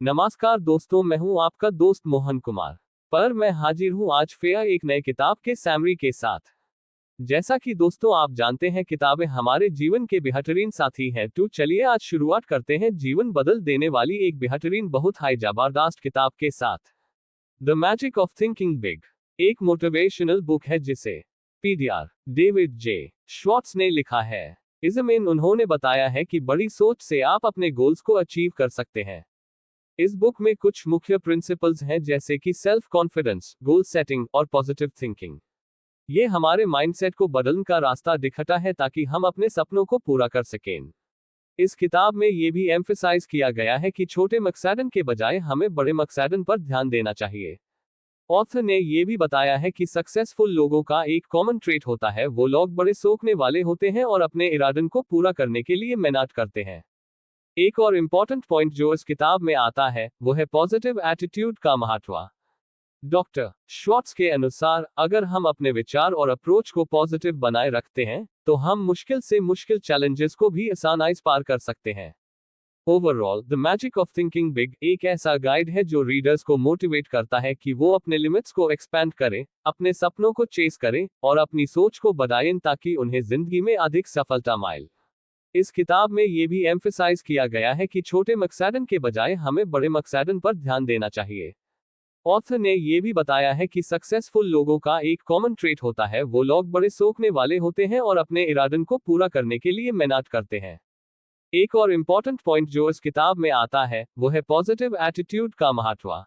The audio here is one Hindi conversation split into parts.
नमस्कार दोस्तों, मैं हूं आपका दोस्त मोहन कुमार। पर मैं हाजिर हूं आज फिर एक नए किताब के समरी के साथ। जैसा कि दोस्तों आप जानते हैं, किताबें हमारे जीवन के बेहतरीन साथी हैं। तो चलिए आज शुरुआत करते हैं जीवन बदल देने वाली एक बेहतरीन, बहुत हाई जबरदस्त किताब के साथ। The magic of thinking big एक मोटिवेशनल बुक है जिसे पीडीआर डेविड जे श्वार्ट्ज ने लिखा है। इसमें उन्होंने बताया है कि बड़ी सोच से आप अपने गोल्स को अचीव कर सकते हैं। इस बुक में कुछ मुख्य प्रिंसिपल्स हैं, जैसे कि सेल्फ कॉन्फिडेंस, गोल सेटिंग और पॉजिटिव थिंकिंग। ये हमारे माइंडसेट को बदलने का रास्ता दिखाता है ताकि हम अपने सपनों को पूरा कर सकें। इस किताब में ये भी एम्फसाइज किया गया है कि छोटे मकसदन के बजाय हमें बड़े मकसदन पर ध्यान देना चाहिए। ऑथर ने ये भी बताया है कि सक्सेसफुल लोगों का एक कॉमन ट्रेट होता है, वो लोग बड़े सोचने वाले होते हैं और अपने इरादन को पूरा करने के लिए मेहनत करते हैं। एक और इम्पॉर्टेंट पॉइंट जो इस किताब में आता है वो है पॉजिटिव एटीट्यूड का महत्व। डॉक्टर श्वार्ट्ज के अनुसार अगर हम अपने विचार और अप्रोच को पॉजिटिव बनाए रखते हैं तो हम मुश्किल से मुश्किल चैलेंजेस को भी आसानी से पार कर सकते हैं। Overall the magic of thinking big एक ऐसा गाइड है जो रीडर्स को मोटिवेट करता है कि वो अपने लिमिट्स को एक्सपैंड करें, अपने सपनों को चेस करें और अपनी सोच को बढ़ाएं ताकि उन्हें जिंदगी में अधिक सफलता मिले। इस किताब में यह भी एम्फसाइज किया गया है कि छोटे मकसदन के बजाय हमें बड़े मकसदन पर ध्यान देना चाहिए। ऑथर ने यह भी बताया है कि सक्सेसफुल लोगों का एक कॉमन ट्रेट होता है, वो लोग बड़े सोचने वाले होते हैं और अपने इरादन को पूरा करने के लिए मेहनत करते हैं। एक और इम्पॉर्टेंट पॉइंट जो इस किताब में आता है वो है पॉजिटिव एटीट्यूड का महत्व।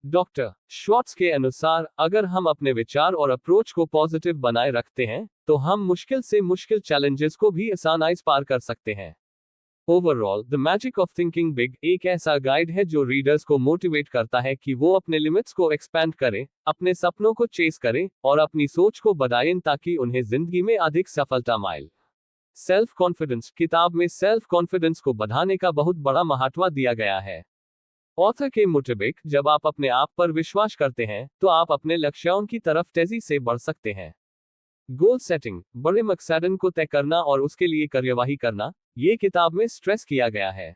डॉक्टर श्वार्ट्ज के अनुसार अगर हम अपने विचार और अप्रोच को पॉजिटिव बनाए रखते हैं तो हम मुश्किल से मुश्किल चैलेंजेस को भी आसानी से पार कर सकते हैं। Overall the magic of thinking big एक ऐसा गाइड है जो रीडर्स को मोटिवेट करता है कि वो अपने लिमिट्स को एक्सपैंड करें, अपने सपनों को चेस करें और अपनी सोच को बढ़ाएं ताकि उन्हें जिंदगी में अधिक सफलता मिले। सेल्फ कॉन्फिडेंस किताब में सेल्फ कॉन्फिडेंस को बढ़ाने का बहुत बड़ा महत्व दिया गया है। ऑथर के मुताबिक जब आप अपने आप पर विश्वास करते हैं तो आप अपने लक्ष्यों की तरफ तेजी से बढ़ सकते हैं। गोल सेटिंग बड़े मकसदन को तय करना और उसके लिए कार्यवाही करना, ये किताब में स्ट्रेस किया गया है।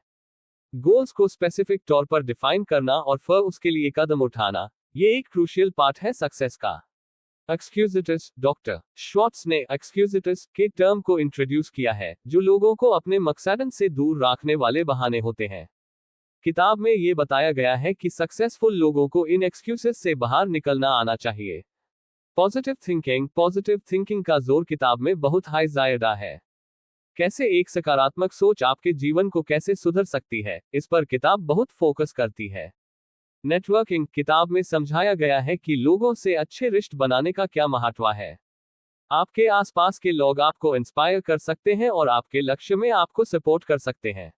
गोल्स को स्पेसिफिक तौर पर डिफाइन करना और फिर उसके लिए कदम उठाना, ये एक क्रूशियल पार्ट है सक्सेस का। एक्सक्यूजिटिस डॉक्टर श्वार्ट्ज ने एक्सक्यूजिटिस के टर्म को इंट्रोड्यूस किया है, जो लोगों को अपने मकसदन से दूर रखने वाले बहाने होते हैं। किताब में ये बताया गया है कि सक्सेसफुल लोगों को इन एक्सक्यूजेस से बाहर निकलना आना चाहिए। पॉजिटिव थिंकिंग का जोर किताब में बहुत हाई ज्यादा है। कैसे एक सकारात्मक सोच आपके जीवन को कैसे सुधर सकती है, इस पर किताब बहुत फोकस करती है। नेटवर्किंग किताब में समझाया गया है कि लोगों से अच्छे रिश्ते बनाने का क्या महत्व है। आपके आसपास के लोग आपको इंस्पायर कर सकते हैं और आपके लक्ष्य में आपको सपोर्ट कर सकते हैं।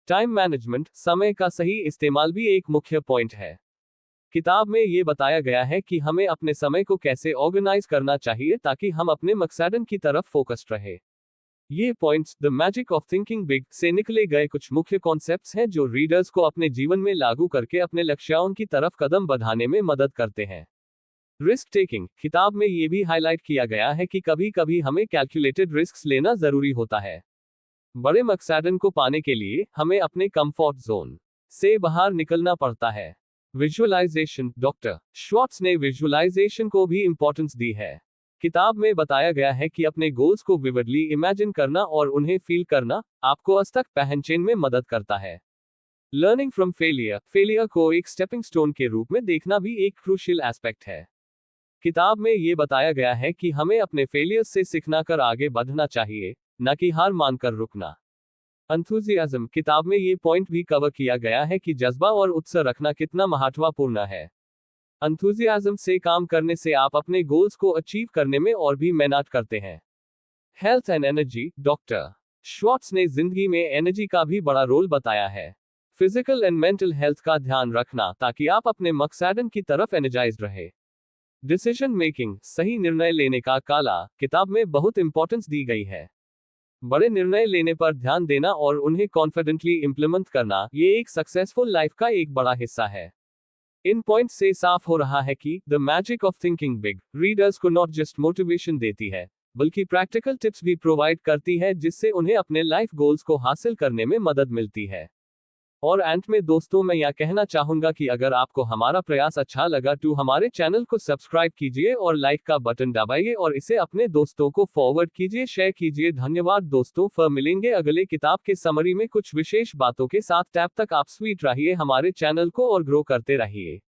टाइम मैनेजमेंट समय का सही इस्तेमाल भी एक मुख्य पॉइंट है। किताब में ये बताया गया है कि हमें अपने समय को कैसे ऑर्गेनाइज करना चाहिए ताकि हम अपने मकसदन की तरफ फोकस्ड रहे। ये points the magic of thinking big से निकले गए कुछ मुख्य कॉन्सेप्ट्स हैं जो रीडर्स को अपने जीवन में लागू करके अपने लक्ष्यों की तरफ कदम बढ़ाने में मदद करते हैं। रिस्क टेकिंग किताब में ये भी हाईलाइट किया गया है कि कभी कभी हमें कैलकुलेटेड रिस्क लेना जरूरी होता है। बड़े मकसदन को पाने के लिए हमें अपने कंफर्ट जोन से बाहर निकलना पड़ता है। विजुअलाइजेशन डॉक्टर श्वार्ट्ज ने विजुअलाइजेशन को भी इंपॉर्टेंस दी है। किताब में बताया गया है कि अपने गोल्स को विविडली इमेजिन करना और उन्हें फील करना आपको आज तक पहचानने में मदद करता है। लर्निंग फ्रॉम फेलियर को एक स्टेपिंग स्टोन के रूप में देखना भी एक क्रूशियल एस्पेक्ट है। किताब में ये बताया गया है कि हमें अपने फेलियर से सीखना कर आगे बढ़ना चाहिए, न कि हार मानकर रुकना। एंथुसियाज्म किताब में ये पॉइंट भी कवर किया गया है कि जज्बा और उत्साह रखना कितना महत्वपूर्ण है। एंथुसियाज्म से काम करने से आप अपने गोल्स को अचीव करने में और भी मेहनत करते हैं। Health and energy doctor Schwartz ने जिंदगी में एनर्जी का भी बड़ा रोल बताया है। फिजिकल एंड मेंटल हेल्थ का ध्यान रखना ताकि आप अपने मकसदन की तरफ एनर्जाइज्ड रहे। डिसीजन मेकिंग सही निर्णय लेने का कला किताब में बहुत इंपॉर्टेंस दी गई है। बड़े निर्णय लेने पर ध्यान देना और उन्हें कॉन्फिडेंटली इंप्लीमेंट करना, ये एक सक्सेसफुल लाइफ का एक बड़ा हिस्सा है। इन पॉइंट से साफ हो रहा है कि the magic of thinking big readers को नॉट जस्ट मोटिवेशन देती है, बल्कि प्रैक्टिकल टिप्स भी प्रोवाइड करती है जिससे उन्हें अपने लाइफ गोल्स को हासिल करने में मदद मिलती है। और अंत में दोस्तों मैं यह कहना चाहूंगा कि अगर आपको हमारा प्रयास अच्छा लगा तो हमारे चैनल को सब्सक्राइब कीजिए और लाइक का बटन दबाइए और इसे अपने दोस्तों को फॉरवर्ड कीजिए, शेयर कीजिए। धन्यवाद दोस्तों। फिर मिलेंगे अगले किताब के समरी में कुछ विशेष बातों के साथ। तब तक आप स्वीट रहिए, हमारे चैनल को और ग्रो करते रहिए।